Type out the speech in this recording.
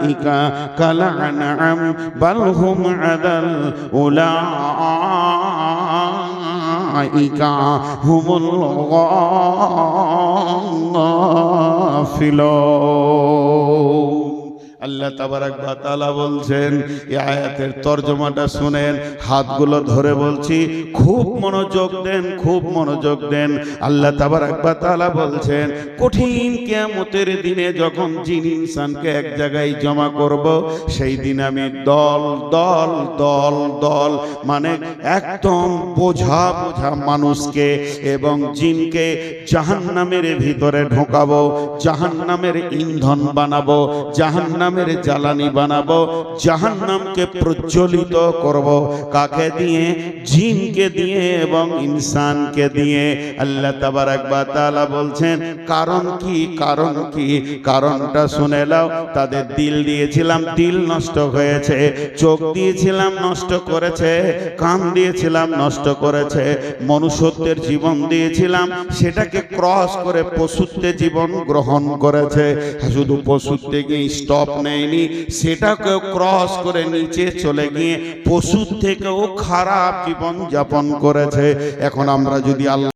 উলাইকা কাল আনআম বাল হুম আদাল উলাইকা হুমুল গাফিলুন। আল্লাহ তাবারাক ওয়া তাআলা বলছেন, এই আয়াতের তরজমাটা শুনেন, হাতগুলো ধরে বলছি, খুব মনোযোগ দেন, খুব মনোযোগ দেন। আল্লাহ তাবারাক ওয়া তাআলা বলছেন, কঠিন কিয়ামতের দিনে যখন জিন ইনসানকে এক জায়গায় জমা করব, সেই দিন আমি দল দল দল দল মানে একদম বোঝা বোঝা মানুষকে এবং জিনকে জাহান্নামের ভিতরে ঢোকাবো, জাহান্নামের ইন্ধন বানাবো, জাহান্নামের জ্বালানি বানাবো, জাহান্নামকে প্রজ্বলিত করব। কাকে দিয়ে? জিনকে দিয়ে এবং ইনসানকে দিয়ে। আল্লাহ তাবারাক ওয়া তাআলা বলছেন, কারণ কি? কারণ কি? কারণটা শুনে নাও। তাদের দিল দিয়েছিলাম, দিল নষ্ট হয়েছে। চোখ দিয়েছিলাম, নষ্ট করেছে। কান দিয়েছিলাম, নষ্ট করেছে। মনুষ্যত্বের জীবন দিয়েছিলাম, সেটাকে ক্রস করে পশুত্বে জীবন গ্রহণ করেছে। শুধু পশুত্বে গিয়ে স্টপ নেয়নি, সেটাকেও ক্রস করে নিচে চলে গিয়ে পশুর থেকেও খারাপ জীবন যাপন করেছে। এখন আমরা যদি আল্লাহ